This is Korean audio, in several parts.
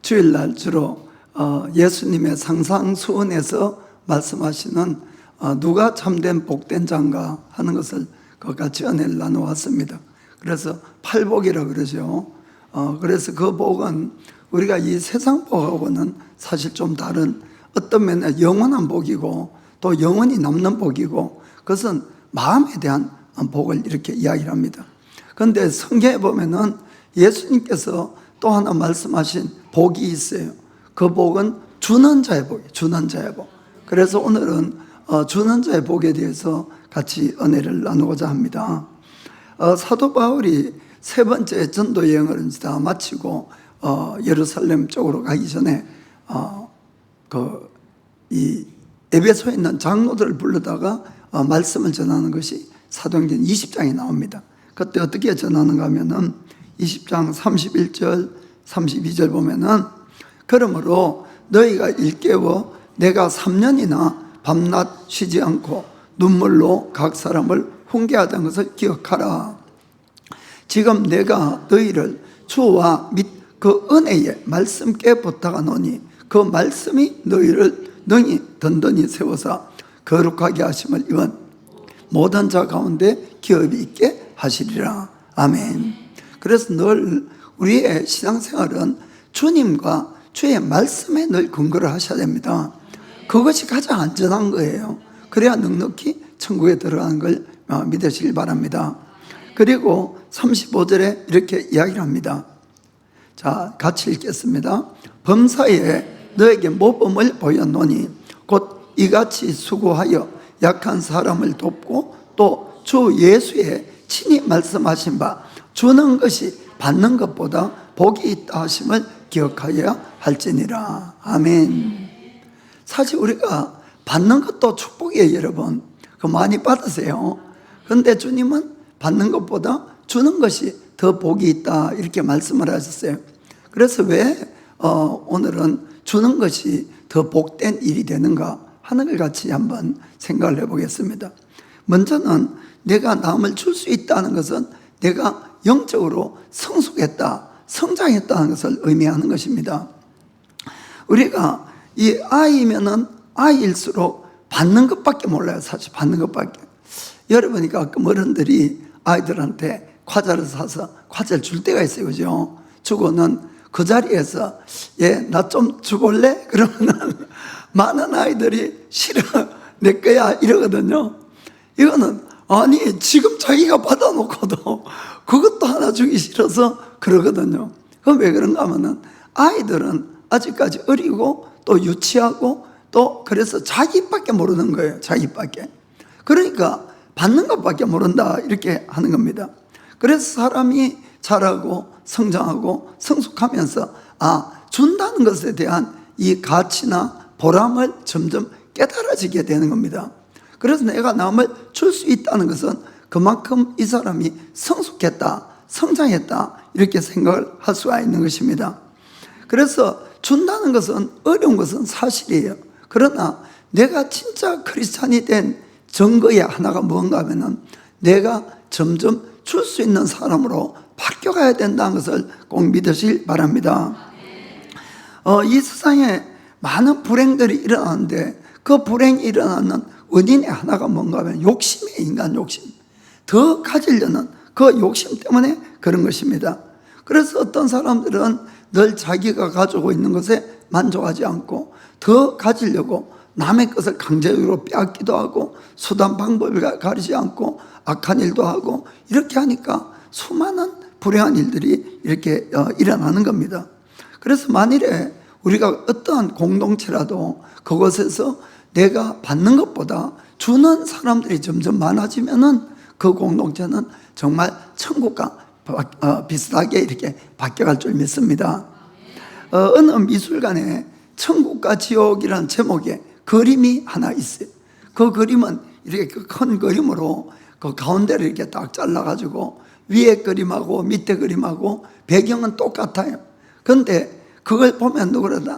주일날 주로 예수님의 상상수훈에서 말씀하시는 누가 참된 복된 자인가 하는 것을 같이 은혜를 나누었습니다. 그래서 팔복이라고 그러죠. 그래서 그 복은 우리가 이 세상 복하고는 사실 좀 다른, 어떤 면에 영원한 복이고 또 영원히 남는 복이고, 그것은 마음에 대한 복을 이렇게 이야기를 합니다. 그런데 성경에 보면은 예수님께서 또 하나 말씀하신 복이 있어요. 그 복은 주는 자의 복이에요. 주는 자의 복. 그래서 오늘은 주는 자의 복에 대해서 같이 은혜를 나누고자 합니다. 사도 바울이 세 번째 전도 여행을 다 마치고 예루살렘 쪽으로 가기 전에 이 에베소에 있는 장로들을 불러다가 말씀을 전하는 것이 사도행전 20장에 나옵니다. 그때 어떻게 전하는가 하면은 20장 31절 32절 보면은, 그러므로 너희가 일깨워 내가 3년이나 밤낮 쉬지 않고 눈물로 각 사람을 훈계하던 것을 기억하라. 지금 내가 너희를 주와 및 그 은혜의 말씀께 부탁하노니 그 말씀이 너희를 능히 든든히 세워서 거룩하게 하심을 이번 모든 자 가운데 기업이 있게 하시리라. 아멘. 그래서 늘 우리의 신앙생활은 주님과 주의 말씀에 늘 근거를 하셔야 됩니다. 그것이 가장 안전한 거예요. 그래야 넉넉히 천국에 들어가는 걸 믿으시길 바랍니다. 그리고 35절에 이렇게 이야기를 합니다. 자, 같이 읽겠습니다. 범사에 너에게 모범을 보였노니 곧 이같이 수고하여 약한 사람을 돕고 또 주 예수의 친히 말씀하신 바 주는 것이 받는 것보다 복이 있다 하심을 기억하여야 할지니라. 아멘. 사실 우리가 받는 것도 축복이에요, 여러분. 그 많이 받으세요. 그런데 주님은 받는 것보다 주는 것이 더 복이 있다 이렇게 말씀을 하셨어요. 그래서 왜 오늘은 주는 것이 더 복된 일이 되는가 하는 걸 같이 한번 생각을 해보겠습니다. 먼저는 내가 남을 줄 수 있다는 것은 내가 영적으로 성숙했다, 성장했다는 것을 의미하는 것입니다. 우리가 이 아이면은 아이일수록 받는 것밖에 몰라요. 사실 받는 것밖에. 여러분이 가끔 어른들이 아이들한테 과자를 사서 과자를 줄 때가 있어요. 그죠? 주고는 그 자리에서 나 좀 주볼래? 그러면은 많은 아이들이 싫어, 내 거야 이러거든요. 이거는 아니 지금 자기가 받아놓고도 그것도 하나 주기 싫어서 그러거든요. 그럼 왜 그런가 하면은 아이들은 아직까지 어리고 또 유치하고 또 그래서 자기밖에 모르는 거예요. 자기밖에. 그러니까 받는 것밖에 모른다 이렇게 하는 겁니다. 그래서 사람이 자라고 성장하고 성숙하면서 준다는 것에 대한 이 가치나 보람을 점점 깨달아지게 되는 겁니다. 그래서 내가 남을 줄 수 있다는 것은 그만큼 이 사람이 성숙했다, 성장했다 이렇게 생각을 할 수가 있는 것입니다. 그래서 준다는 것은 어려운 것은 사실이에요. 그러나 내가 진짜 크리스찬이 된 증거의 하나가 뭔가 하면은 내가 점점 줄 수 있는 사람으로 바뀌어가야 된다는 것을 꼭 믿으시길 바랍니다. 이 세상에 많은 불행들이 일어나는데 그 불행이 일어나는 원인의 하나가 뭔가 하면 욕심이에요. 인간 욕심. 더 가지려는 그 욕심 때문에 그런 것입니다. 그래서 어떤 사람들은 늘 자기가 가지고 있는 것에 만족하지 않고 더 가지려고 남의 것을 강제적으로 빼앗기도 하고 수단 방법을 가리지 않고 악한 일도 하고 이렇게 하니까 수많은 불행한 일들이 이렇게 일어나는 겁니다. 그래서 만일에 우리가 어떠한 공동체라도 그곳에서 내가 받는 것보다 주는 사람들이 점점 많아지면은 그 공동체는 정말 천국과 비슷하게 이렇게 바뀌어갈 줄 믿습니다. 어느 미술관에 천국과 지옥이라는 제목의 그림이 하나 있어요. 그 그림은 이렇게 큰 그림으로 그 가운데를 이렇게 딱 잘라가지고 위에 그림하고 밑에 그림하고 배경은 똑같아요. 그런데 그걸 보면 누구라도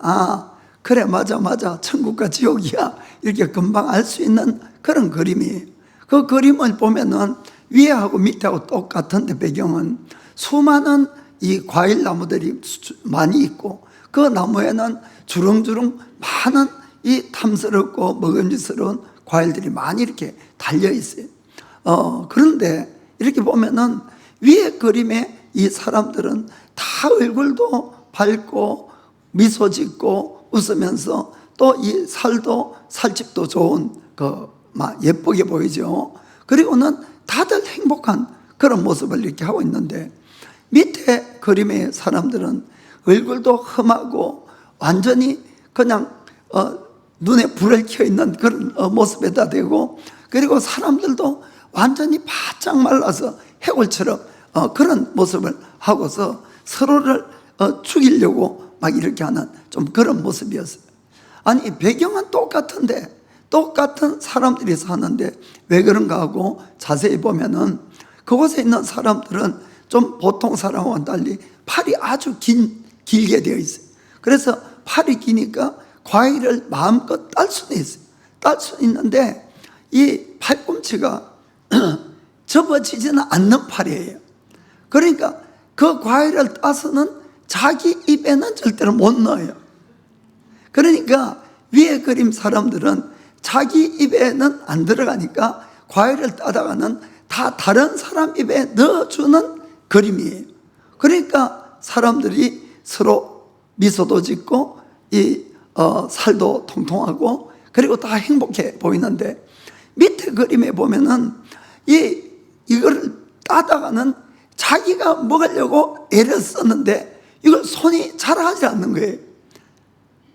그래 맞아 천국과 지옥이야 이렇게 금방 알 수 있는 그런 그림이에요. 그 그림을 보면은 위에하고 밑에하고 똑같은데 배경은 수많은 이 과일 나무들이 많이 있고 그 나무에는 주렁주렁 많은 이 탐스럽고 먹음직스러운 과일들이 많이 이렇게 달려 있어요. 그런데 이렇게 보면은 위에 그림에 이 사람들은 다 얼굴도 밝고 미소 짓고 웃으면서 또 이 살집도 좋은 막 예쁘게 보이죠. 그리고는 다들 행복한 그런 모습을 이렇게 하고 있는데, 밑에 그림의 사람들은 얼굴도 험하고 완전히 그냥 눈에 불을 켜 있는 그런 모습에다 대고, 그리고 사람들도 완전히 바짝 말라서 해골처럼 그런 모습을 하고서 서로를 죽이려고 막 이렇게 하는 좀 그런 모습이었어요. 아니, 배경은 똑같은데, 똑같은 사람들이 사는데 왜 그런가 하고 자세히 보면은 그곳에 있는 사람들은 좀 보통 사람과는 달리 팔이 아주 길게 되어 있어요. 그래서 팔이 기니까 과일을 마음껏 딸 수는 있어요. 딸 수는 있는데 이 팔꿈치가 접어지지는 않는 팔이에요. 그러니까 그 과일을 따서는 자기 입에는 절대로 못 넣어요. 그러니까 위에 그림 사람들은 자기 입에는 안 들어가니까 과일을 따다가는 다 다른 사람 입에 넣어주는 그림이에요. 그러니까 사람들이 서로 미소도 짓고 살도 통통하고 그리고 다 행복해 보이는데, 밑에 그림에 보면은 이걸 따다가는 자기가 먹으려고 애를 썼는데 이걸 손이 자라지 않는 거예요.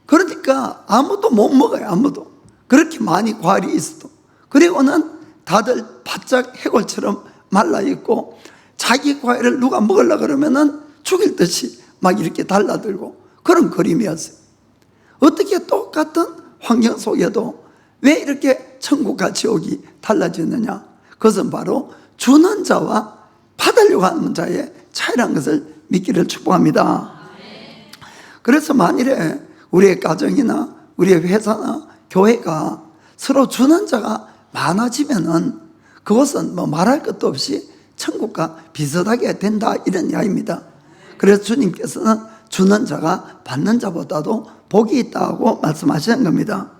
그러니까 아무도 못 먹어요. 아무도. 그렇게 많이 과일이 있어도. 그리고는 다들 바짝 해골처럼 말라있고, 자기 과일을 누가 먹으려고 그러면은 죽일 듯이 막 이렇게 달라들고 그런 그림이었어요. 어떻게 똑같은 환경 속에도 왜 이렇게 천국과 지옥이 달라지느냐? 그것은 바로 주는 자와 받으려고 하는 자의 차이라는 것을 믿기를 축복합니다. 그래서 만일에 우리의 가정이나 우리의 회사나 교회가 서로 주는 자가 많아지면은 그것은 뭐 말할 것도 없이 천국과 비슷하게 된다, 이런 이야기입니다. 그래서 주님께서는 주는 자가 받는 자보다도 복이 있다고 말씀하시는 겁니다.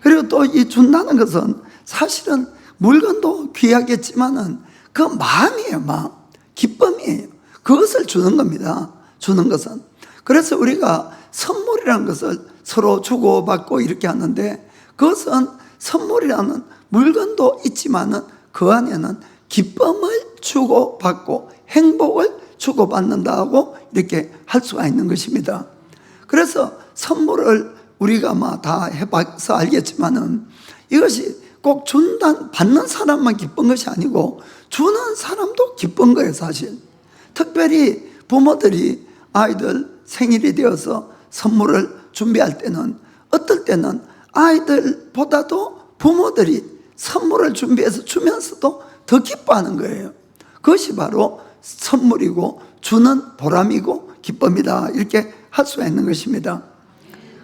그리고 또 이 준다는 것은 사실은 물건도 귀하겠지만은 그 마음이에요. 마음, 기쁨이에요. 그것을 주는 겁니다. 주는 것은. 그래서 우리가 선물이라는 것을 서로 주고받고 이렇게 하는데, 그것은 선물이라는 물건도 있지만은 그 안에는 기쁨을 주고받고 행복을 주고받는다고 이렇게 할 수가 있는 것입니다. 그래서 선물을 우리가 다 해봐서 알겠지만은 이것이 꼭 받는 사람만 기쁜 것이 아니고 주는 사람도 기쁜 거예요, 사실. 특별히 부모들이 아이들 생일이 되어서 선물을 준비할 때는 어떨 때는 아이들보다도 부모들이 선물을 준비해서 주면서도 더 기뻐하는 거예요. 그것이 바로 선물이고 주는 보람이고 기쁨이다, 이렇게 할 수가 있는 것입니다.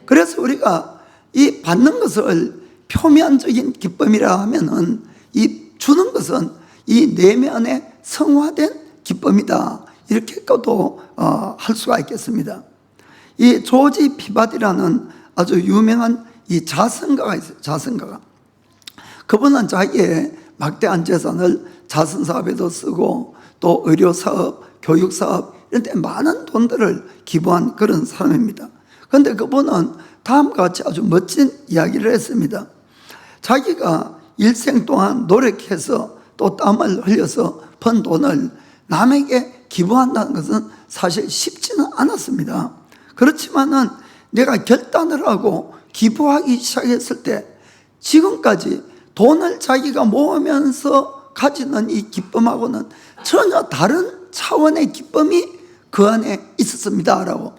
그래서 우리가 이 받는 것을 표면적인 기쁨이라 하면은 이 주는 것은 이 내면에 성화된 기쁨이다, 이렇게 또 할 수가 있겠습니다. 이 조지 피바디라는 아주 유명한 이 자선가가 있어요. 자선가가. 그분은 자기의 막대한 재산을 자선사업에도 쓰고 또 의료사업, 교육사업 이런 데 많은 돈들을 기부한 그런 사람입니다. 그런데 그분은 다음과 같이 아주 멋진 이야기를 했습니다. 자기가 일생 동안 노력해서 또 땀을 흘려서 번 돈을 남에게 기부한다는 것은 사실 쉽지는 않았습니다. 그렇지만은 내가 결단을 하고 기부하기 시작했을 때 지금까지 돈을 자기가 모으면서 가지는 이 기쁨하고는 전혀 다른 차원의 기쁨이 그 안에 있었습니다 라고.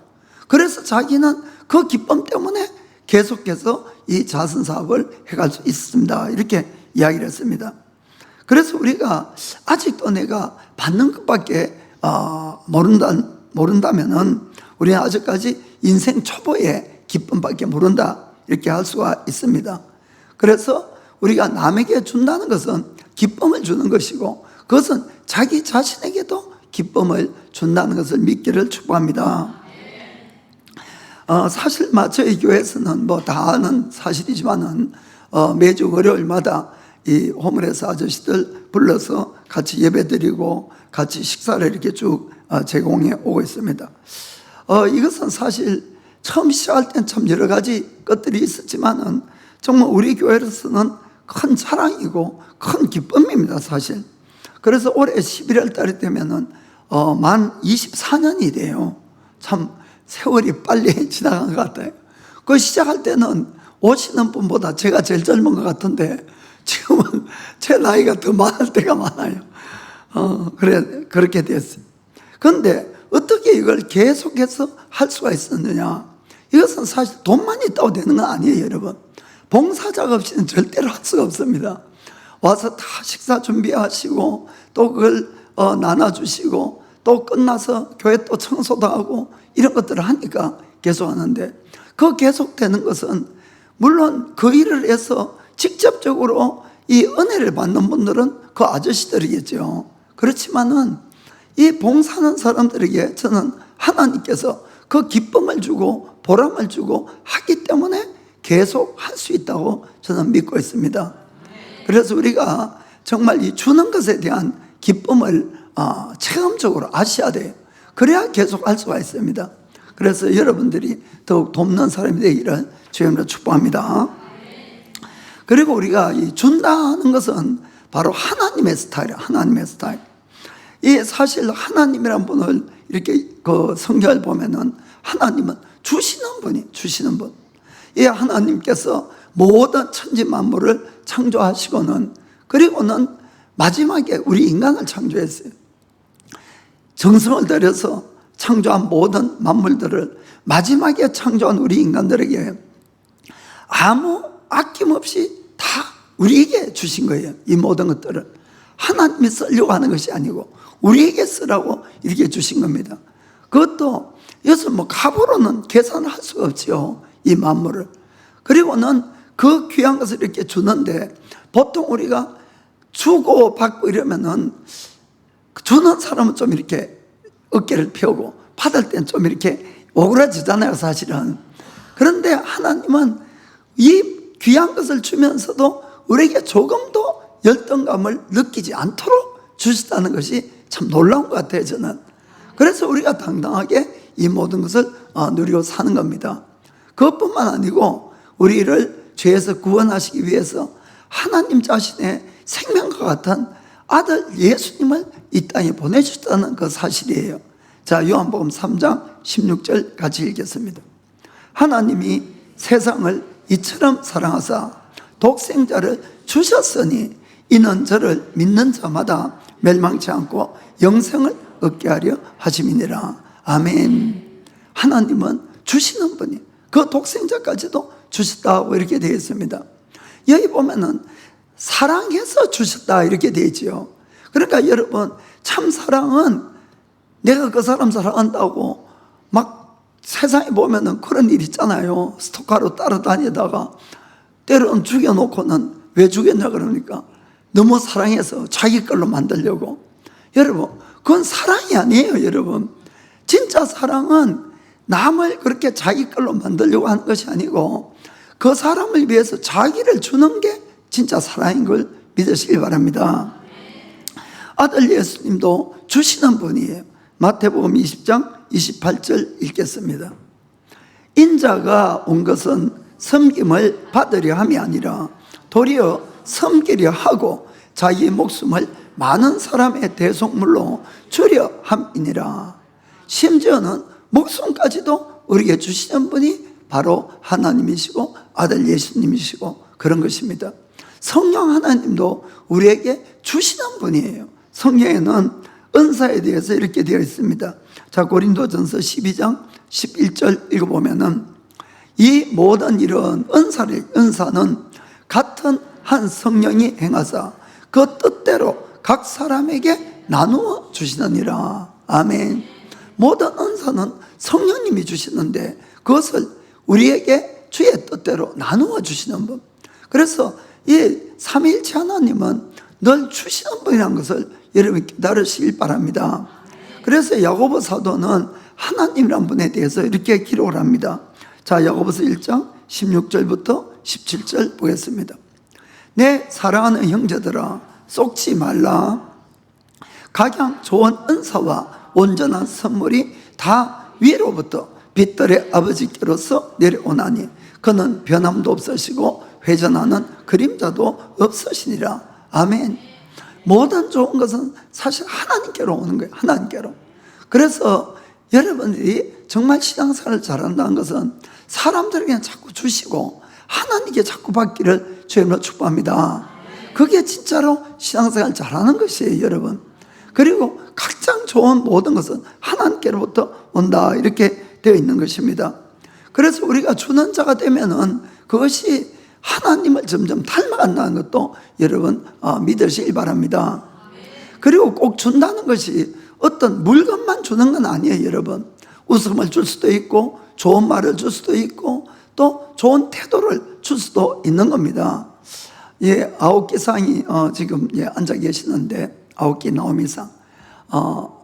그래서 자기는 그 기쁨 때문에 계속해서 이 자선사업을 해갈 수 있습니다, 이렇게 이야기를 했습니다. 그래서 우리가 아직도 내가 받는 것밖에 모른다면은 우리는 아직까지 인생 초보의 기쁨밖에 모른다, 이렇게 할 수가 있습니다. 그래서 우리가 남에게 준다는 것은 기쁨을 주는 것이고 그것은 자기 자신에게도 기쁨을 준다는 것을 믿기를 축복합니다. 사실 저희 교회에서는 뭐 다 아는 사실이지만은 매주 월요일마다 이 호물에서 아저씨들 불러서 같이 예배드리고 같이 식사를 이렇게 쭉 제공해 오고 있습니다. 이것은 사실 처음 시작할 땐 참 여러 가지 것들이 있었지만은 정말 우리 교회로서는 큰 자랑이고 큰 기쁨입니다, 사실. 그래서 올해 11월 달이 되면은 만 24년이 돼요. 참 세월이 빨리 지나간 것 같아요. 그 시작할 때는 오시는 분보다 제가 제일 젊은 것 같은데 지금은 제 나이가 더 많을 때가 많아요. 그렇게 됐어요. 그런데 어떻게 이걸 계속해서 할 수가 있었느냐? 이것은 사실 돈만 있다고 되는 건 아니에요, 여러분. 봉사자가 없이는 절대로 할 수가 없습니다. 와서 다 식사 준비하시고 또 그걸 나눠주시고 또 끝나서 교회 또 청소도 하고 이런 것들을 하니까 계속 하는데, 그 계속되는 것은 물론 그 일을 해서 직접적으로 이 은혜를 받는 분들은 그 아저씨들이겠죠. 그렇지만은 이 봉사하는 사람들에게 저는 하나님께서 그 기쁨을 주고 보람을 주고 하기 때문에 계속 할 수 있다고 저는 믿고 있습니다. 그래서 우리가 정말 이 주는 것에 대한 기쁨을 체험적으로 아셔야 돼요. 그래야 계속 할 수가 있습니다. 그래서 여러분들이 더욱 돕는 사람이 되기를 주님으로 축복합니다. 그리고 우리가 이 준다 하는 것은 바로 하나님의 스타일이에요. 하나님의 스타일. 이 사실 하나님이란 분을 이렇게 그 성경을 보면은 하나님은 주시는 분이 주시는 분. 이 하나님께서 모든 천지 만물을 창조하시고는, 그리고는 마지막에 우리 인간을 창조했어요. 정성을 들여서 창조한 모든 만물들을 마지막에 창조한 우리 인간들에게 아무 아낌없이 다 우리에게 주신 거예요. 이 모든 것들을 하나님이 쓰려고 하는 것이 아니고 우리에게 쓰라고 이렇게 주신 겁니다. 그것도 여기서 뭐 값으로는 계산을 할 수가 없지요, 이 만물을. 그리고는 그 귀한 것을 이렇게 주는데, 보통 우리가 주고 받고 이러면은 주는 사람은 좀 이렇게 어깨를 펴고 받을 땐 좀 이렇게 오그라지잖아요, 사실은. 그런데 하나님은 이 귀한 것을 주면서도 우리에게 조금도 열등감을 느끼지 않도록 주셨다는 것이 참 놀라운 것 같아요, 저는. 그래서 우리가 당당하게 이 모든 것을 누리고 사는 겁니다. 그것뿐만 아니고 우리를 죄에서 구원하시기 위해서 하나님 자신의 생명과 같은 아들 예수님을 이 땅에 보내주셨다는 그 사실이에요. 자, 요한복음 3장 16절 같이 읽겠습니다. 하나님이 세상을 이처럼 사랑하사 독생자를 주셨으니 이는 저를 믿는 자마다 멸망치 않고 영생을 얻게 하려 하심이니라. 아멘. 하나님은 주시는 분이, 그 독생자까지도 주셨다고 이렇게 되어 있습니다. 여기 보면은 사랑해서 주셨다 이렇게 되어 있죠. 그러니까 여러분, 참 사랑은 내가 그 사람 사랑한다고 막 세상에 보면은 그런 일 있잖아요. 스토커로 따라다니다가 때로는 죽여놓고는 왜 죽였냐 그러니까 너무 사랑해서 자기 걸로 만들려고. 여러분, 그건 사랑이 아니에요, 여러분. 진짜 사랑은 남을 그렇게 자기 걸로 만들려고 하는 것이 아니고 그 사람을 위해서 자기를 주는 게 진짜 사랑인 걸 믿으시기 바랍니다. 아들 예수님도 주시는 분이에요. 마태복음 20장 28절 읽겠습니다. 인자가 온 것은 섬김을 받으려 함이 아니라 도리어 섬기려 하고 자기의 목숨을 많은 사람의 대속물로 주려 함이니라. 심지어는 목숨까지도 우리에게 주시는 분이 바로 하나님이시고 아들 예수님이시고 그런 것입니다. 성령 하나님도 우리에게 주시는 분이에요. 성경에는 은사에 대해서 이렇게 되어 있습니다. 자, 고린도전서 12장 11절 읽어보면은 이 모든 이런 은사는 같은 한 성령이 행하사 그 뜻대로 각 사람에게 나누어 주시느니라. 아멘. 모든 은사는 성령님이 주시는데 그것을 우리에게 주의 뜻대로 나누어 주시는 분. 그래서 이 삼위일체 하나님은 늘 주시는 분이라는 것을 여러분 깨달으시길 바랍니다. 그래서 야고보 사도는 하나님이란 분에 대해서 이렇게 기록을 합니다. 자, 야고보서 1장 16절부터 17절 보겠습니다. 내 사랑하는 형제들아, 속지 말라. 각양 좋은 은사와 온전한 선물이 다 위로부터 빛들의 아버지께로서 내려오나니 그는 변함도 없으시고 회전하는 그림자도 없으시니라. 아멘. 모든 좋은 것은 사실 하나님께로 오는 거예요. 하나님께로. 그래서 여러분들이 정말 신앙생활을 잘한다는 것은 사람들에게 자꾸 주시고 하나님께 자꾸 받기를 주님으로 축복합니다. 그게 진짜로 신앙생활 잘하는 것이에요, 여러분. 그리고 가장 좋은 모든 것은 하나님께로부터 온다, 이렇게 되어 있는 것입니다. 그래서 우리가 주는 자가 되면은 그것이 하나님을 점점 닮아간다는 것도 여러분 믿으시길 바랍니다. 그리고 꼭 준다는 것이 어떤 물건만 주는 건 아니에요, 여러분. 웃음을 줄 수도 있고 좋은 말을 줄 수도 있고 또 좋은 태도를 줄 수도 있는 겁니다. 예, 아오키상이 지금 앉아 계시는데, 아오키 나오미상,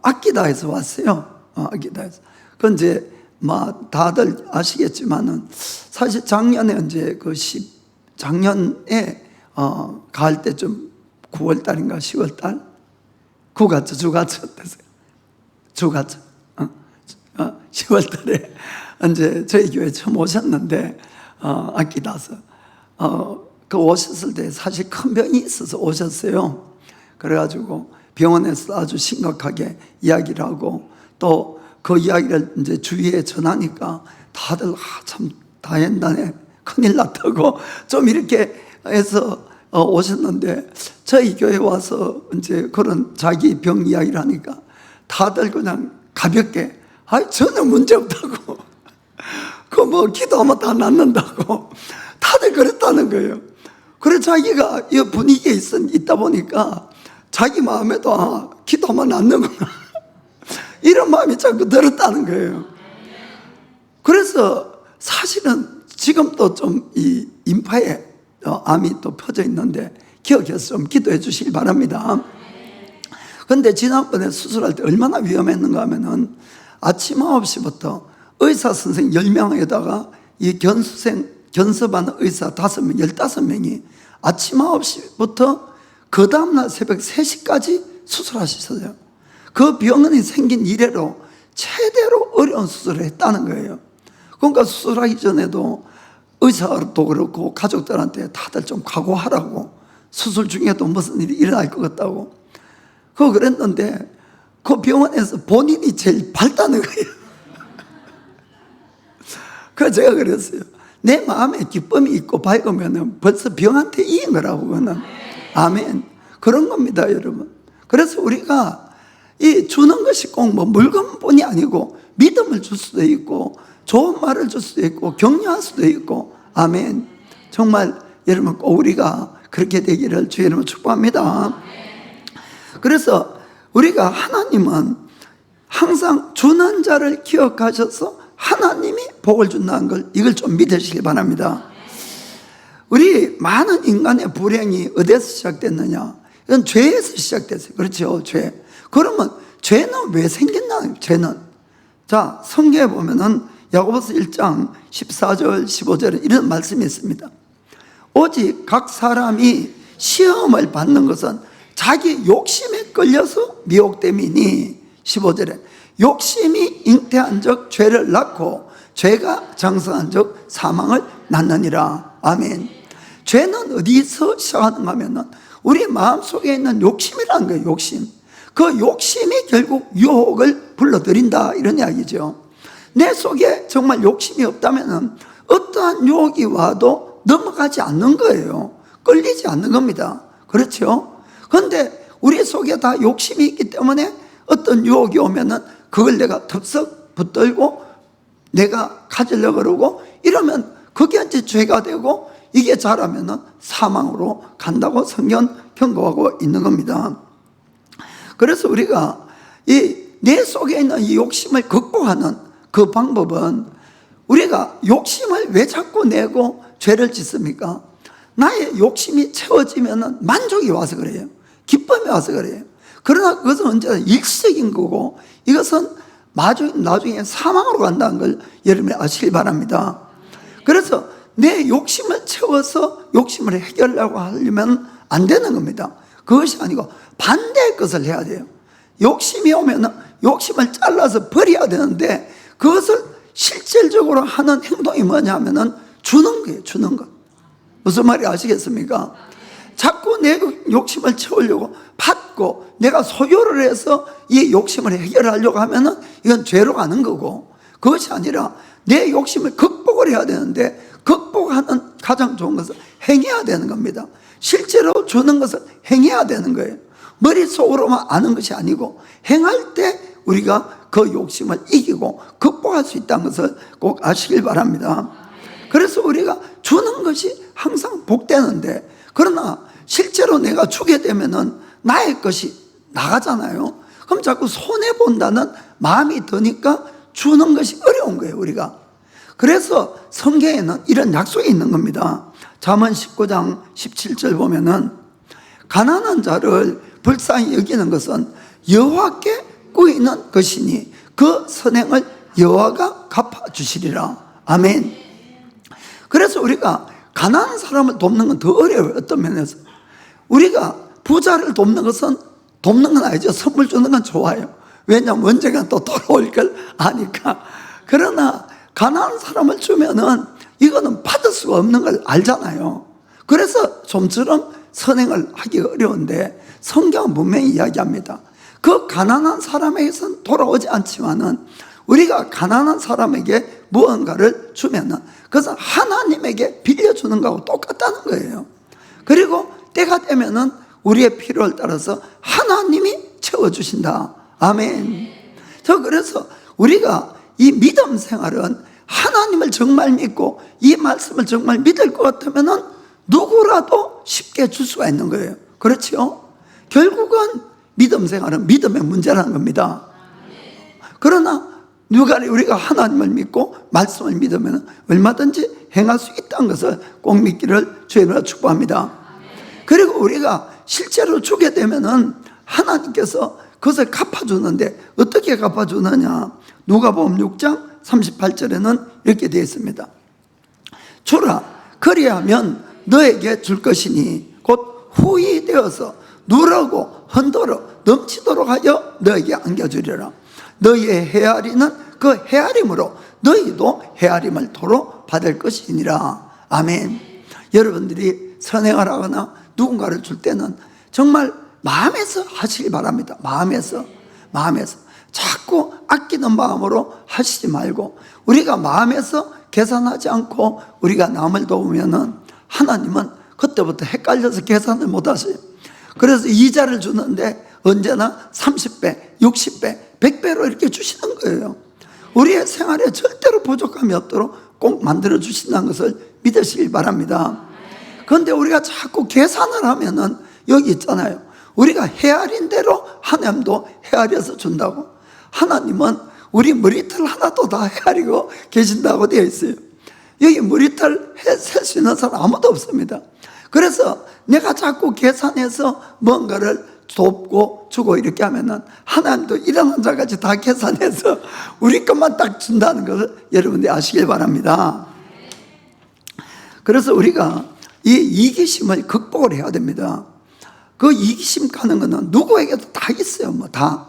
아키다에서 왔어요. 아키다에서. 그 이제 다들 아시겠지만은 사실 작년에 이제 작년에 가을 때쯤 9월 달인가 10월 달, 주가철 됐어요. 주가철. 10월 달에 이제 저희 교회 처음 오셨는데, 아끼다서 그 오셨을 때 사실 큰 병이 있어서 오셨어요. 그래가지고 병원에서 아주 심각하게 이야기를 하고 또 그 이야기를 이제 주위에 전하니까 다들 참 다행이네, 큰일 났다고 좀 이렇게 해서 오셨는데, 저희 교회 와서 이제 그런 자기 병 이야기를 하니까 다들 그냥 가볍게 전혀 문제 없다고 그 기도하면 다 낫는다고 다들 그랬다는 거예요. 그래 자기가 이 분위기에 있다 보니까 자기 마음에도 기도하면 낫는구나 이런 마음이 자꾸 들었다는 거예요. 그래서 사실은 지금도 좀 이 인파에 암이 또 퍼져 있는데 기억해서 좀 기도해 주시기 바랍니다. 그런데 지난번에 수술할 때 얼마나 위험했는가 하면은 아침 9시부터 의사 선생님 10명에다가 이 견습하는 의사 5명, 15명이 아침 9시부터 그 다음날 새벽 3시까지 수술하셨어요. 그 병원이 생긴 이래로 최대로 어려운 수술을 했다는 거예요. 그러니까 수술하기 전에도 의사도 그렇고 가족들한테 다들 좀 각오하라고, 수술 중에도 무슨 일이 일어날 것 같다고 그랬는데 그 병원에서 본인이 제일 밝다는 거예요. 그래서 제가 그랬어요. 내 마음에 기쁨이 있고 밝으면 벌써 병한테 이긴 거라고. 그거는 아멘. 그런 겁니다, 여러분. 그래서 우리가 이 주는 것이 꼭 물건뿐이 아니고 믿음을 줄 수도 있고 좋은 말을 줄 수도 있고 격려할 수도 있고, 아멘. 정말 여러분 꼭 우리가 그렇게 되기를 주의 이름으로 축복합니다. 그래서 우리가 하나님은 항상 주는 자를 기억하셔서 하나님이 복을 준다는 걸, 이걸 좀 믿으시기 바랍니다. 우리 많은 인간의 불행이 어디에서 시작됐느냐? 이건 죄에서 시작됐어요. 그렇죠? 죄. 그러면 죄는 왜 생겼나? 죄는. 자, 성경에 보면은 야고보서 1장 14절 15절에 이런 말씀이 있습니다. 오직 각 사람이 시험을 받는 것은 자기 욕심에 끌려서 미혹됨이니, 15절에 욕심이 잉태한 적 죄를 낳고 죄가 장성한 적 사망을 낳느니라. 아멘. 죄는 어디서 시작하는가 하면 우리 마음속에 있는 욕심이라는 거예요. 욕심. 그 욕심이 결국 유혹을 불러들인다, 이런 이야기죠. 내 속에 정말 욕심이 없다면 어떠한 유혹이 와도 넘어가지 않는 거예요. 끌리지 않는 겁니다. 그렇죠? 그런데 우리 속에 다 욕심이 있기 때문에 어떤 유혹이 오면은 그걸 내가 덥석 붙들고 내가 가지려고 그러고 이러면 그게 이제 죄가 되고, 이게 자라면은 사망으로 간다고 성경 경고하고 있는 겁니다. 그래서 우리가 내 속에 있는 이 욕심을 극복하는 그 방법은, 우리가 욕심을 왜 자꾸 내고 죄를 짓습니까? 나의 욕심이 채워지면은 만족이 와서 그래요. 기쁨이 와서 그래요. 그러나 그것은 언제나 일시적인 거고 이것은 나중에 사망으로 간다는 걸 여러분이 아시길 바랍니다. 그래서 내 욕심을 채워서 욕심을 해결하려고 하려면 안 되는 겁니다. 그것이 아니고 반대의 것을 해야 돼요. 욕심이 오면 욕심을 잘라서 버려야 되는데, 그것을 실질적으로 하는 행동이 뭐냐면은 주는 거예요. 주는 것. 무슨 말이 아시겠습니까? 자꾸 내 욕심을 채우려고 받고 내가 소유를 해서 이 욕심을 해결하려고 하면은 이건 죄로 가는 거고, 그것이 아니라 내 욕심을 극복을 해야 되는데, 극복하는 가장 좋은 것은 행해야 되는 겁니다. 실제로 주는 것을 행해야 되는 거예요. 머릿속으로만 아는 것이 아니고 행할 때 우리가 그 욕심을 이기고 극복할 수 있다는 것을 꼭 아시길 바랍니다. 그래서 우리가 주는 것이 항상 복되는데, 그러나 실제로 내가 주게 되면은 나의 것이 나가잖아요. 그럼 자꾸 손해본다는 마음이 드니까 주는 것이 어려운 거예요, 우리가. 그래서 성경에는 이런 약속이 있는 겁니다. 잠언 19장 17절 보면은 가난한 자를 불쌍히 여기는 것은 여호와께 꾸이는 것이니 그 선행을 여호와가 갚아주시리라. 아멘. 그래서 우리가 가난한 사람을 돕는 건 더 어려워요. 어떤 면에서 우리가 부자를 돕는 것은, 돕는 건 아니죠. 선물 주는 건 좋아요. 왜냐하면 언젠가 또 돌아올 걸 아니까. 그러나 가난한 사람을 주면은 이거는 받을 수가 없는 걸 알잖아요. 그래서 좀처럼 선행을 하기가 어려운데, 성경은 분명히 이야기합니다. 그 가난한 사람에게서는 돌아오지 않지만은 우리가 가난한 사람에게 무언가를 주면은 그것은 하나님에게 빌려주는 거하고 똑같다는 거예요. 그리고 때가 되면은 우리의 필요를 따라서 하나님이 채워주신다. 아멘. 그래서 우리가 이 믿음 생활은 하나님을 정말 믿고 이 말씀을 정말 믿을 것 같으면은 누구라도 쉽게 줄 수가 있는 거예요. 그렇죠? 결국은 믿음 생활은 믿음의 문제라는 겁니다. 그러나 우리가 하나님을 믿고 말씀을 믿으면 얼마든지 행할 수 있다는 것을 꼭 믿기를 주님으로 축복합니다. 그리고 우리가 실제로 주게 되면은 하나님께서 그것을 갚아주는데, 어떻게 갚아주느냐? 누가복음 6장 38절에는 이렇게 되어 있습니다. 주라, 그리하면 너에게 줄 것이니 곧 후히 되어서 누르고 흔들어 넘치도록 하여 너에게 안겨주리라. 너희의 헤아리는 그 헤아림으로 너희도 헤아림을 도로 받을 것이니라. 아멘. 여러분들이 선행을 하거나 누군가를 줄 때는 정말 마음에서 하시기 바랍니다. 마음에서 자꾸 아끼는 마음으로 하시지 말고, 우리가 마음에서 계산하지 않고 우리가 남을 도우면은 하나님은 그때부터 헷갈려서 계산을 못 하세요. 그래서 이자를 주는데 언제나 30배, 60배, 100배로 이렇게 주시는 거예요. 우리의 생활에 절대로 부족함이 없도록 꼭 만들어 주신다는 것을 믿으시길 바랍니다. 그런데 우리가 자꾸 계산을 하면은 여기 있잖아요. 우리가 헤아린 대로 하나님도 헤아려서 준다고. 하나님은 우리 머리털 하나도 다 헤아리고 계신다고 되어 있어요. 여기 머리털 셀 수 있는 사람 아무도 없습니다. 그래서 내가 자꾸 계산해서 뭔가를 돕고 주고 이렇게 하면은 하나님도 일어난 자까지 다 계산해서 우리 것만 딱 준다는 것을 여러분들이 아시길 바랍니다. 그래서 우리가 이 이기심을 극복을 해야 됩니다. 그 이기심 가는 것은 누구에게도 다 있어요. 뭐 다.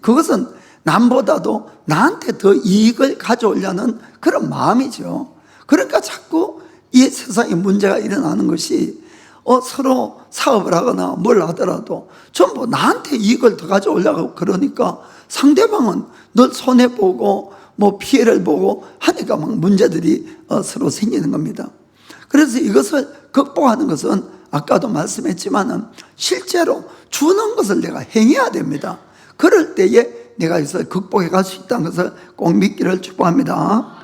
그것은 남보다도 나한테 더 이익을 가져오려는 그런 마음이죠. 그러니까 자꾸 이 세상에 문제가 일어나는 것이 서로 사업을 하거나 뭘 하더라도 전부 나한테 이익을 더 가져오려고 그러니까 상대방은 늘 손해보고 뭐 피해를 보고 하니까 막 문제들이 서로 생기는 겁니다. 그래서 이것을 극복하는 것은 아까도 말씀했지만은 실제로 주는 것을 내가 행해야 됩니다. 그럴 때에 내가 이것을 극복해 갈 수 있다는 것을 꼭 믿기를 축복합니다.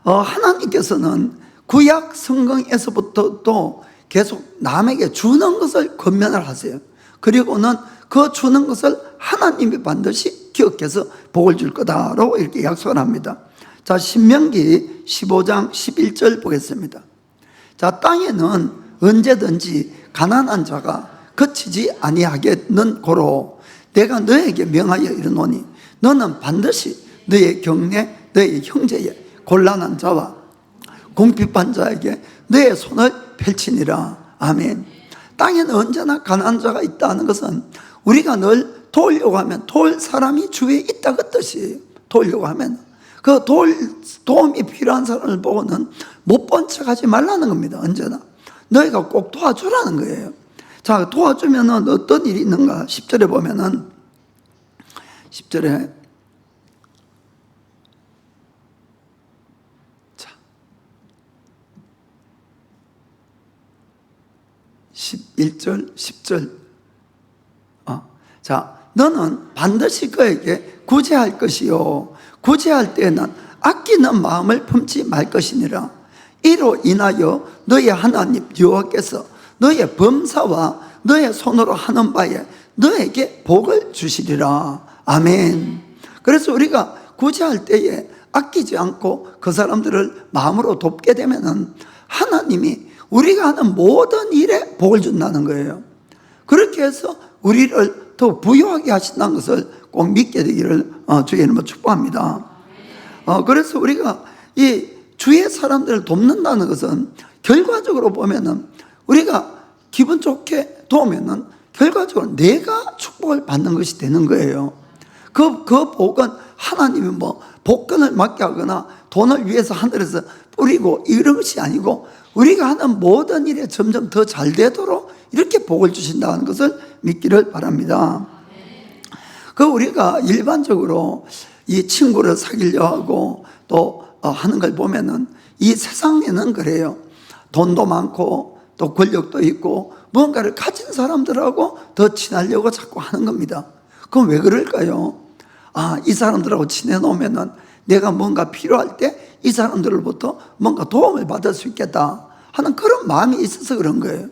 하나님께서는 구약 성경에서부터도 계속 남에게 주는 것을 권면을 하세요. 그리고는 그 주는 것을 하나님이 반드시 기억해서 복을 줄 거다라고 이렇게 약속을 합니다. 자, 신명기 15장 11절 보겠습니다. 자, 땅에는 언제든지 가난한 자가 거치지 아니하겠는 고로 내가 너에게 명하여 이르노니 너는 반드시 너의 경내 너의 형제의 곤란한 자와 궁핍한 자에게 너의 손을 펼치니라. 아멘. 땅에는 언제나 가난한 자가 있다는 것은 우리가 늘 도우려고 하면 도울 사람이 주위에 있다 그 뜻이에요. 도우려고 하면 그 도움이 필요한 사람을 보고는 못 본 척 하지 말라는 겁니다. 언제나 너희가 꼭 도와주라는 거예요. 자, 도와주면 어떤 일이 있는가? 10절에 보면은 10절에 11절, 10절. 자, 너는 반드시 그에게 구제할 것이요. 구제할 때에는 아끼는 마음을 품지 말 것이니라. 이로 인하여 너의 하나님 여호와께서 너의 범사와 너의 손으로 하는 바에 너에게 복을 주시리라. 아멘. 그래서 우리가 구제할 때에 아끼지 않고 그 사람들을 마음으로 돕게 되면은 하나님이 우리가 하는 모든 일에 복을 준다는 거예요. 그렇게 해서 우리를 더 부유하게 하신다는 것을 꼭 믿게 되기를 주의 이름으로 축복합니다. 그래서 우리가 이 주의 사람들을 돕는다는 것은 결과적으로 보면은 우리가 기분 좋게 도우면은 결과적으로 내가 축복을 받는 것이 되는 거예요. 그 복은 하나님이 뭐 복권을 맞게 하거나 돈을 위해서 하늘에서 뿌리고 이런 것이 아니고 우리가 하는 모든 일에 점점 더 잘 되도록 이렇게 복을 주신다는 것을 믿기를 바랍니다. 우리가 일반적으로 이 친구를 사귀려 하고 또 하는 걸 보면은 이 세상에는 그래요. 돈도 많고 또 권력도 있고 뭔가를 가진 사람들하고 더 친하려고 자꾸 하는 겁니다. 그럼 왜 그럴까요? 이 사람들하고 친해놓으면은 내가 뭔가 필요할 때 이 사람들로부터 뭔가 도움을 받을 수 있겠다 하는 그런 마음이 있어서 그런 거예요.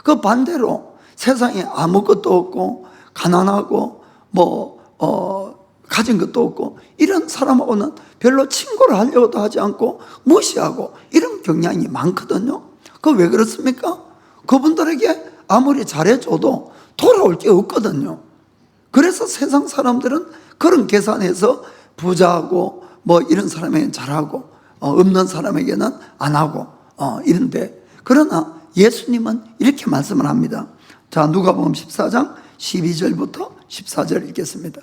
그 반대로 세상에 아무것도 없고 가난하고 가진 것도 없고 이런 사람하고는 별로 친구를 하려고도 하지 않고 무시하고 이런 경향이 많거든요. 그거 왜 그렇습니까? 그분들에게 아무리 잘해줘도 돌아올 게 없거든요. 그래서 세상 사람들은 그런 계산해서 부자하고 이런 사람에게는 잘하고 없는 사람에게는 안 하고 이런데, 그러나 예수님은 이렇게 말씀을 합니다. 자, 누가복음 14장 12절부터 14절 읽겠습니다.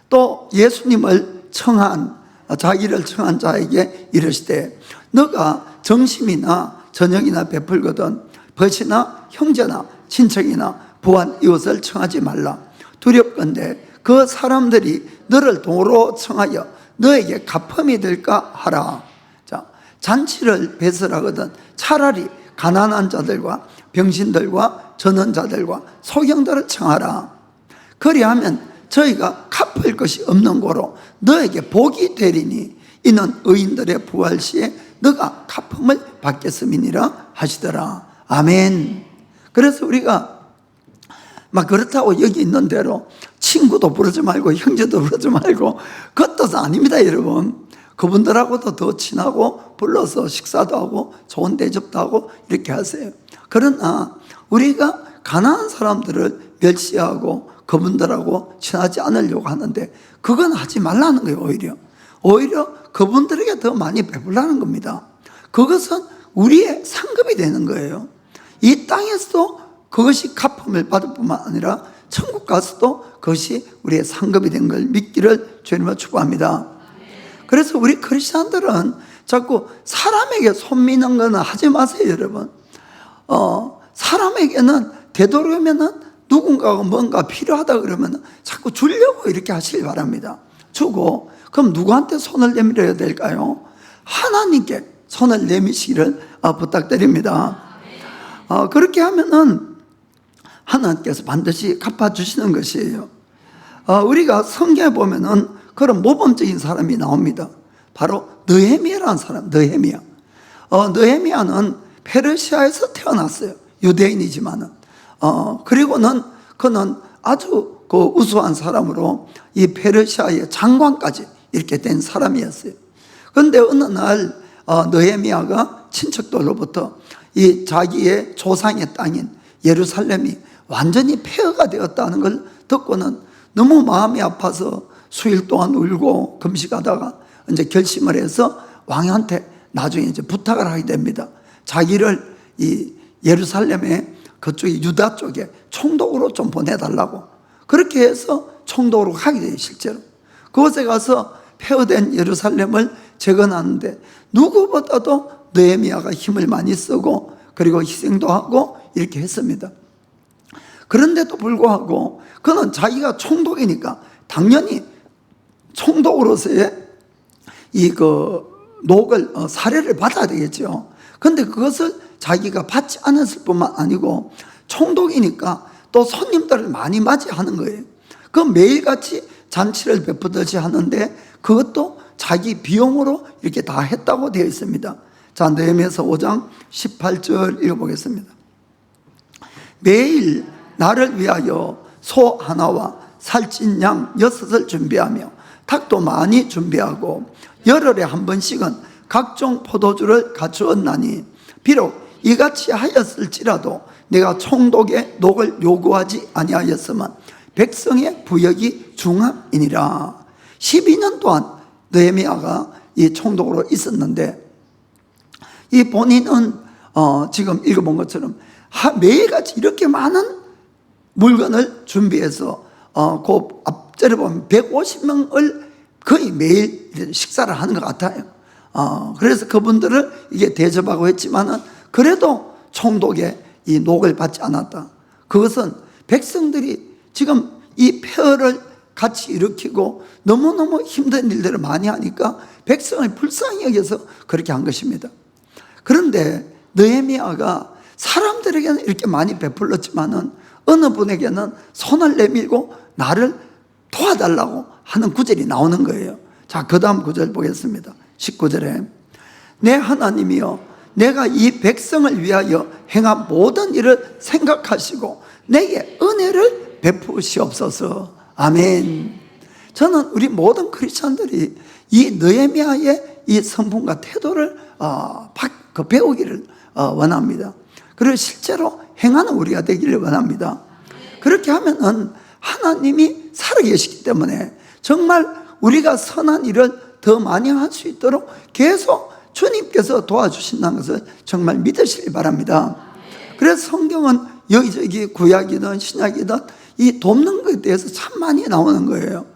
또 예수님을 자기를 청한 자에게 이르시되 너가 정심이나 저녁이나 베풀거든 벗이나 형제나 친척이나 부한 이웃을 청하지 말라. 두렵건대 그 사람들이 너를 도로 청하여 너에게 가품이 될까 하라. 자, 잔치를 배설하거든 차라리 가난한 자들과 병신들과 전원자들과 소경들을 청하라. 그리하면 저희가 갚을 것이 없는 고로 너에게 복이 되리니 이는 의인들의 부활 시에 너가 갚음을 받겠음이니라 하시더라. 아멘. 그래서 우리가 막 그렇다고 여기 있는 대로 친구도 부르지 말고 형제도 부르지 말고 그 뜻은 아닙니다, 여러분. 그분들하고도 더 친하고 불러서 식사도 하고 좋은 대접도 하고 이렇게 하세요. 그러나 우리가 가난한 사람들을 멸시하고 그분들하고 친하지 않으려고 하는데 그건 하지 말라는 거예요. 오히려 그분들에게 더 많이 베풀라는 겁니다. 그것은 우리의 상급이 되는 거예요. 이 땅에서도 그것이 갚음을 받을 뿐만 아니라 천국 가서도 그것이 우리의 상급이 된 걸 믿기를 주님으로 축복합니다. 그래서 우리 크리스찬들은 자꾸 사람에게 손미는 거는 하지 마세요, 여러분. 사람에게는 되도록이면은 누군가가 뭔가 필요하다 그러면 자꾸 주려고 이렇게 하시길 바랍니다. 주고, 그럼 누구한테 손을 내밀어야 될까요? 하나님께 손을 내미시기를 부탁드립니다. 그렇게 하면은 하나님께서 반드시 갚아주시는 것이에요. 우리가 성경에 보면은 그런 모범적인 사람이 나옵니다. 바로 느헤미야라는 사람, 느헤미야. 느헤미야는 페르시아에서 태어났어요. 유대인이지만은. 그리고는 그는 아주 우수한 사람으로 이 페르시아의 장관까지 이렇게 된 사람이었어요. 그런데 어느 날 느헤미야가 친척들로부터 이 자기의 조상의 땅인 예루살렘이 완전히 폐허가 되었다는 걸 듣고는 너무 마음이 아파서 수일 동안 울고 금식하다가 이제 결심을 해서 왕한테 나중에 이제 부탁을 하게 됩니다. 자기를 이 예루살렘에 그쪽에 유다 쪽에 총독으로 좀 보내달라고. 그렇게 해서 총독으로 가게 돼요. 실제로 그곳에 가서 폐허된 예루살렘을 재건하는데 누구보다도 느헤미야가 힘을 많이 쓰고 그리고 희생도 하고 이렇게 했습니다. 그런데도 불구하고 그는 자기가 총독이니까 당연히 총독으로서의 녹을 사례를 받아야 되겠죠. 그런데 그것을 자기가 받지 않았을 뿐만 아니고 총독이니까 또 손님들을 많이 맞이하는 거예요. 그 매일같이 잔치를 베푸듯이 하는데 그것도 자기 비용으로 이렇게 다 했다고 되어 있습니다. 자, 느헤미야서 5장 18절 읽어보겠습니다. 매일 나를 위하여 소 하나와 살찐 양 6을 준비하며 닭도 많이 준비하고 열흘에 한 번씩은 각종 포도주를 갖추었나니 비록 이같이 하였을지라도 내가 총독의 녹을 요구하지 아니하였으면 백성의 부역이 중함이니라. 12년 동안 느헤미야가 이 총독으로 있었는데 이 본인은 지금 읽어본 것처럼 매일같이 이렇게 많은 물건을 준비해서 그 앞절에 보면 150명을 거의 매일 식사를 하는 것 같아요. 그래서 그분들을 이게 대접하고 했지만은 그래도 총독의 이 녹을 받지 않았다. 그것은 백성들이 지금 이 폐허를 같이 일으키고 너무너무 힘든 일들을 많이 하니까 백성을 불쌍히 여겨서 그렇게 한 것입니다. 그런데 느헤미야가 사람들에게는 이렇게 많이 베풀었지만은 어느 분에게는 손을 내밀고 나를 도와달라고 하는 구절이 나오는 거예요. 자, 그 다음 구절 보겠습니다. 19절에 내 하나님이여 내가 이 백성을 위하여 행한 모든 일을 생각하시고 내게 은혜를 베푸시옵소서. 아멘. 저는 우리 모든 크리스찬들이 이 느헤미야의 이 성품과 태도를 배우기를 원합니다. 그리고 실제로 행하는 우리가 되기를 원합니다. 그렇게 하면은 하나님이 살아계시기 때문에 정말 우리가 선한 일을 더 많이 할 수 있도록 계속 주님께서 도와주신다는 것을 정말 믿으시기 바랍니다. 그래서 성경은 여기저기 구약이든 신약이든 이 돕는 것에 대해서 참 많이 나오는 거예요.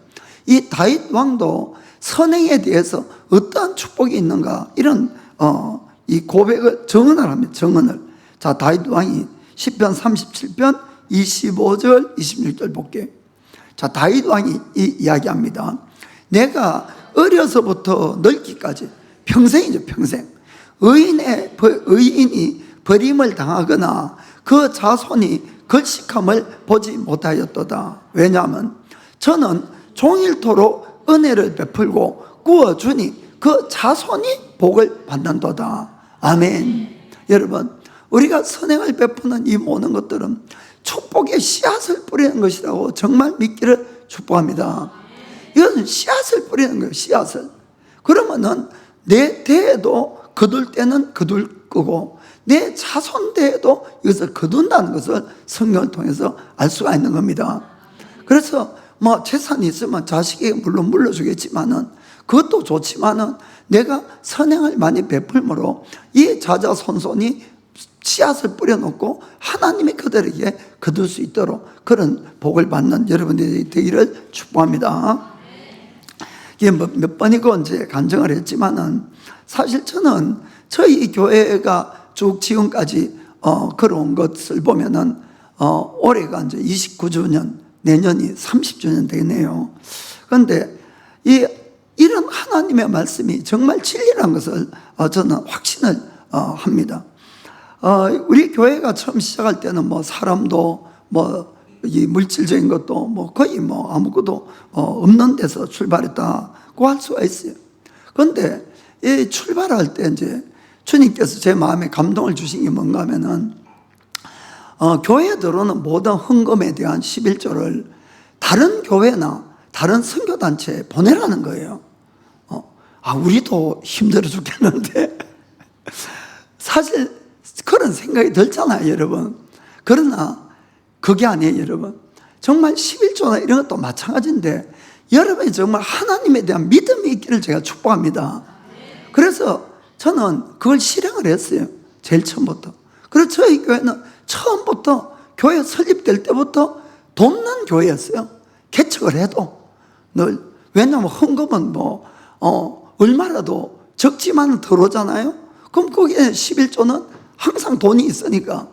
이 다윗 왕도 선행에 대해서 어떠한 축복이 있는가 이런 이 고백을 정언을 합니다. 정언을. 자, 다윗 왕이 시편 37편 25절 26절 볼게요. 자, 다윗 왕이 이 이야기합니다. 내가 어려서부터 늙기까지 평생이죠. 평생 의인이 버림을 당하거나 그 자손이 걸식함을 보지 못하였도다. 왜냐하면 저는 종일토록 은혜를 베풀고 구워주니 그 자손이 복을 받는도다. 아멘. 여러분, 우리가 선행을 베푸는 이 모든 것들은 축복의 씨앗을 뿌리는 것이라고 정말 믿기를 축복합니다. 이것은 씨앗을 뿌리는 거예요. 씨앗을. 그러면은 내 대에도 거둘 때는 거둘 거고 내 자손 대에도 이것을 거둔다는 것을 성경을 통해서 알 수가 있는 겁니다. 그래서 뭐 재산이 있으면 자식에게 물론 물려주겠지만은 그것도 좋지만은 내가 선행을 많이 베풀므로 이 자자손손이 씨앗을 뿌려놓고 하나님이 그들에게 거둘 수 있도록 그런 복을 받는 여러분들이 되기를 축복합니다. 이게 몇 번이고 이제 간증을 했지만은 사실 저는 저희 교회가 쭉 지금까지 걸어온 것을 보면은 올해가 이제 29주년, 내년이 30주년 되네요. 그런데 이런 하나님의 말씀이 정말 진리라는 것을 저는 확신을 합니다. 우리 교회가 처음 시작할 때는 뭐 사람도 뭐 이 물질적인 것도 뭐 거의 뭐 아무것도 없는 데서 출발했다고 할 수가 있어요. 그런데 이 출발할 때 이제 주님께서 제 마음에 감동을 주신 게 뭔가 하면은 교회에 들어오는 모든 헌금에 대한 11조를 다른 교회나 다른 선교단체에 보내라는 거예요. 우리도 힘들어 죽겠는데 사실 그런 생각이 들잖아요, 여러분. 그러나 그게 아니에요, 여러분. 정말 11조나 이런 것도 마찬가지인데 여러분이 정말 하나님에 대한 믿음이 있기를 제가 축복합니다. 그래서 저는 그걸 실행을 했어요. 제일 처음부터. 그래서 저희 교회는 처음부터 교회 설립될 때부터 돕는 교회였어요. 개척을 해도 늘. 왜냐하면 헌금은 얼마라도 적지만 들어오잖아요. 그럼 거기에 11조는 항상 돈이 있으니까.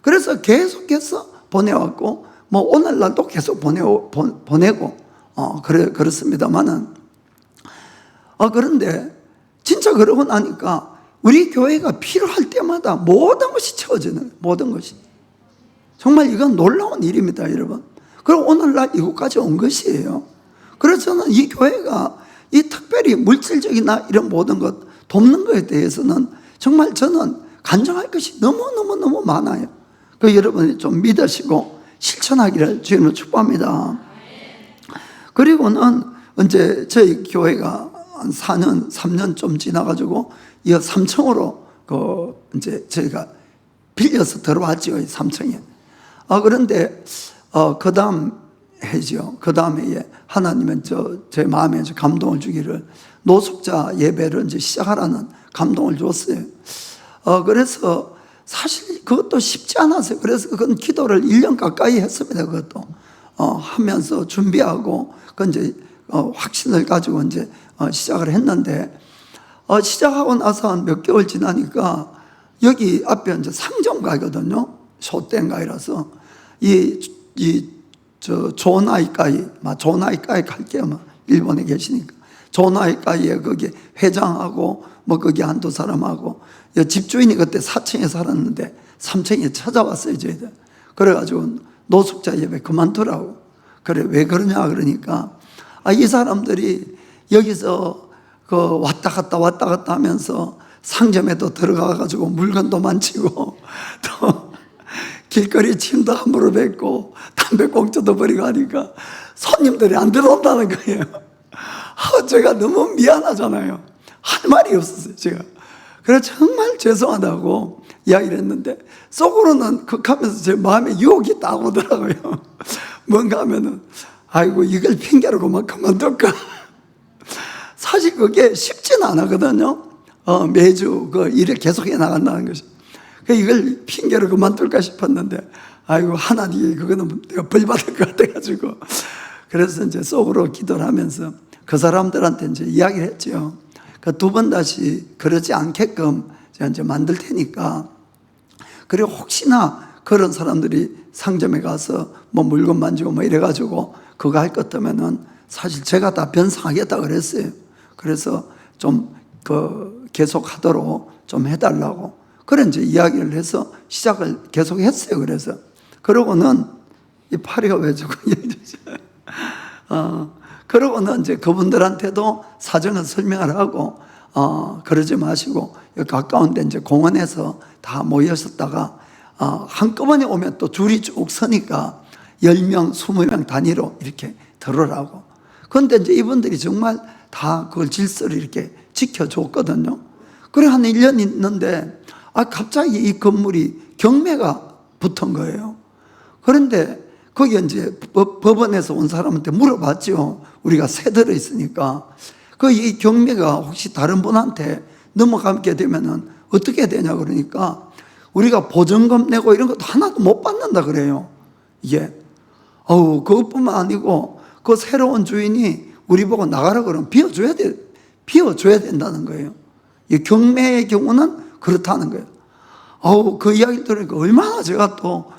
그래서 계속해서 보내왔고, 오늘날도 계속 보내고, 그렇습니다만은. 그런데 진짜 그러고 나니까 우리 교회가 필요할 때마다 모든 것이 채워지는, 모든 것이. 정말 이건 놀라운 일입니다, 여러분. 그리고 오늘날 이곳까지 온 것이에요. 그래서 저는 이 교회가 이 특별히 물질적이나 이런 모든 것 돕는 것에 대해서는 정말 저는 간증할 것이 너무너무너무 많아요. 그 여러분이 좀 믿으시고 실천하기를 주님으로 축복합니다. 그리고는 이제 저희 교회가 한 4년, 3년 좀 지나가지고 이 3층으로 이제 저희가 빌려서 들어왔죠, 이 3층에. 그런데 그 다음 해죠. 그 다음 해에 하나님은 제 마음에 감동을 주기를 노숙자 예배를 이제 시작하라는 감동을 줬어요. 그래서 사실 그것도 쉽지 않았어요. 그래서 그건 기도를 1년 가까이 했습니다. 그것도 하면서 준비하고 그 이제 확신을 가지고 이제 시작을 했는데 시작하고 나서 한 몇 개월 지나니까 여기 앞에 이제 상점가거든요. 쇼땡가이라서 조나이카이 갈게요. 일본에 계시니까. 조나이카이에 거기 회장하고 거기 한두 사람하고 집주인이 그때 4층에 살았는데 3층에 찾아왔어요, 저희들. 그래가지고 노숙자 예배 그만두라고. 그래, 왜 그러냐 그러니까 이 사람들이 여기서 왔다 갔다 하면서 상점에도 들어가가지고 물건도 만지고 또 길거리 침도 함부로 뱉고 담배꽁초도 버리고 하니까 손님들이 안 들어온다는 거예요. 제가 너무 미안하잖아요. 할 말이 없었어요, 제가. 그래서 정말 죄송하다고 이야기를 했는데 속으로는 극하면서 제 마음에 유혹이 딱 오더라고요. 뭔가 하면은 아이고 이걸 핑계로 그만둘까. 사실 그게 쉽지는 않거든요. 매주 그 일을 계속해 나간다는 것이. 이걸 핑계로 그만둘까 싶었는데 아이고 하나님 그거는 내가 벌 받을 것 같아가지고 그래서 이제 속으로 기도를 하면서 그 사람들한테 이제 이야기를 했죠. 그 두 번 다시 그러지 않게끔 제가 이제 만들 테니까. 그리고 혹시나 그런 사람들이 상점에 가서 물건 만지고 이래가지고 그거 할 것 같으면은 사실 제가 다 변상하겠다 그랬어요. 그래서 좀 계속 하도록 좀 해달라고. 그래 이제 이야기를 해서 시작을 계속 했어요. 그러고는 이 파리가 왜 자꾸 얘기되지? 그러고는 이제 그분들한테도 사정을 설명을 하고, 그러지 마시고, 여기 가까운데 이제 공원에서 다 모였었다가, 한꺼번에 오면 또 줄이 쭉 서니까 10명, 20명 단위로 이렇게 들어라고. 그런데 이제 이분들이 정말 다 그걸 질서를 이렇게 지켜줬거든요. 그래, 한 1년 있는데, 갑자기 이 건물이 경매가 붙은 거예요. 그런데 거기 이제 법원에서 온 사람한테 물어봤죠. 우리가 새 들어있으니까. 이 경매가 혹시 다른 분한테 넘어가게 되면은 어떻게 되냐 그러니까 우리가 보증금 내고 이런 것도 하나도 못 받는다 그래요. 이게. 그것뿐만 아니고 그 새로운 주인이 우리 보고 나가라 그러면 비워줘야 된다는 거예요. 이 경매의 경우는 그렇다는 거예요. 그 이야기를 들으니까 얼마나 제가 또,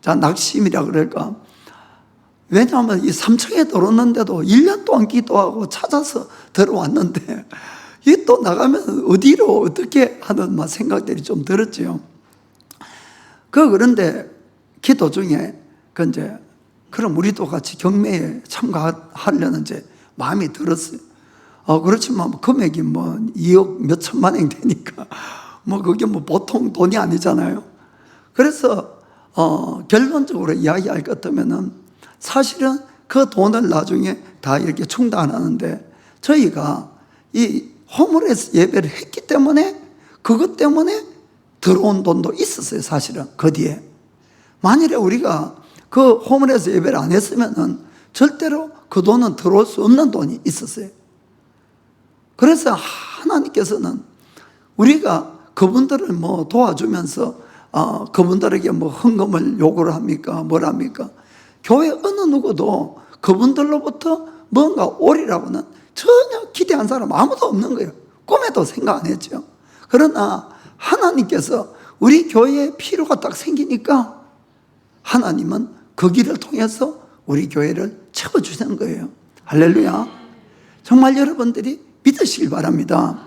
낙심이라 그럴까. 왜냐하면 이 3층에 들어왔는데도 1년 동안 기도하고 찾아서 들어왔는데, 이게 또 나가면 어디로 어떻게 하는 생각들이 좀 들었죠. 그런데 기도 중에, 그럼 우리도 같이 경매에 참가하려는 이제 마음이 들었어요. 그렇지만 금액이 2억 몇 천만 원 되니까 그게 보통 돈이 아니잖아요. 그래서 결론적으로 이야기할 것 같으면은 사실은 그 돈을 나중에 다 이렇게 충당하는데 저희가 이 호물에서 예배를 했기 때문에 그것 때문에 들어온 돈도 있었어요. 사실은 그 뒤에 만일에 우리가 그 호물에서 예배를 안 했으면은 절대로 그 돈은 들어올 수 없는 돈이 있었어요. 그래서 하나님께서는 우리가 그분들을 뭐 도와주면서 그분들에게 뭐 헌금을 요구를 합니까? 뭘 합니까? 교회 어느 누구도 그분들로부터 뭔가 오리라고는 전혀 기대한 사람 아무도 없는 거예요. 꿈에도 생각 안 했죠. 그러나 하나님께서 우리 교회에 필요가 딱 생기니까 하나님은 그 길을 통해서 우리 교회를 채워주시는 거예요. 할렐루야. 정말 여러분들이 믿으시길 바랍니다.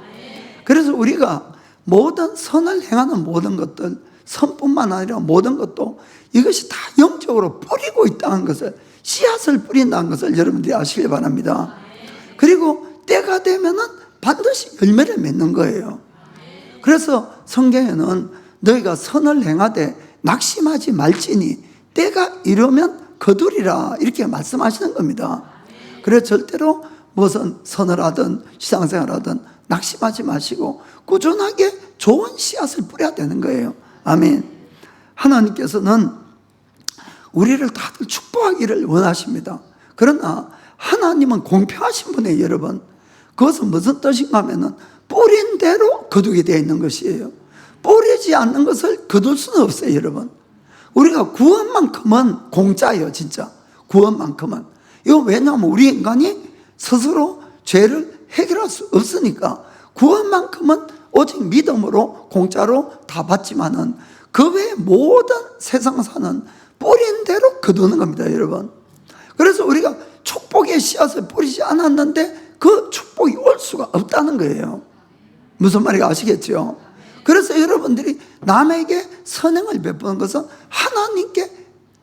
그래서 우리가 모든 선을 행하는 모든 것들, 선뿐만 아니라 모든 것도 이것이 다 영적으로 뿌리고 있다는 것을, 씨앗을 뿌린다는 것을 여러분들이 아시길 바랍니다. 그리고 때가 되면은 반드시 열매를 맺는 거예요. 그래서 성경에는 너희가 선을 행하되 낙심하지 말지니 때가 이르면 거두리라 이렇게 말씀하시는 겁니다. 그래서 절대로 무슨 선을 하든 신앙생활을 하든 낙심하지 마시고 꾸준하게 좋은 씨앗을 뿌려야 되는 거예요. 아멘. 하나님께서는 우리를 다들 축복하기를 원하십니다. 그러나 하나님은 공평하신 분이에요, 여러분. 그것은 무슨 뜻인가 하면은 뿌린 대로 거두게 되어 있는 것이에요. 뿌리지 않는 것을 거둘 수는 없어요, 여러분. 우리가 구원만큼은 공짜예요, 진짜. 구원만큼은. 이거 왜냐하면 우리 인간이 스스로 죄를 해결할 수 없으니까 구원만큼은 오직 믿음으로 공짜로 다 받지만은 그 외의 모든 세상사는 뿌린 대로 거두는 겁니다, 여러분. 그래서 우리가 축복의 씨앗을 뿌리지 않았는데 그 축복이 올 수가 없다는 거예요. 무슨 말인지 아시겠죠? 그래서 여러분들이 남에게 선행을 베푸는 것은 하나님께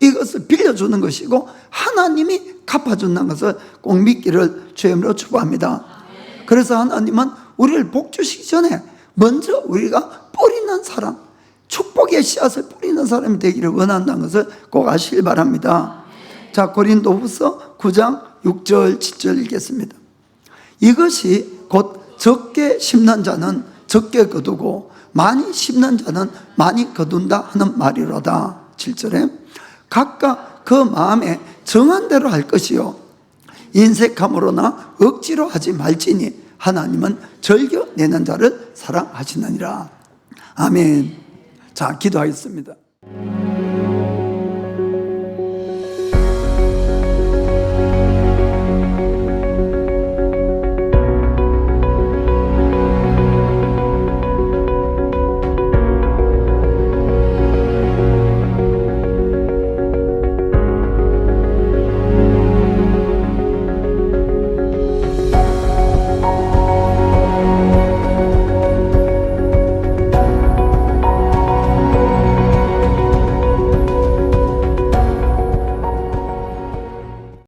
이것을 빌려주는 것이고 하나님이 갚아준다는 것을 꼭 믿기를 주님으로 축복합니다. 그래서 하나님은 우리를 복 주시기 전에 먼저 우리가 뿌리는 사람, 축복의 씨앗을 뿌리는 사람이 되기를 원한다는 것을 꼭 아시길 바랍니다. 자, 고린도후서 9장 6절 7절 읽겠습니다. 이것이 곧 적게 심는 자는 적게 거두고 많이 심는 자는 많이 거둔다 하는 말이로다. 7절에 각각 그 마음에 정한 대로 할 것이요 인색함으로나 억지로 하지 말지니 하나님은 즐겨 내는 자를 사랑하시느니라. 아멘. 자, 기도하겠습니다.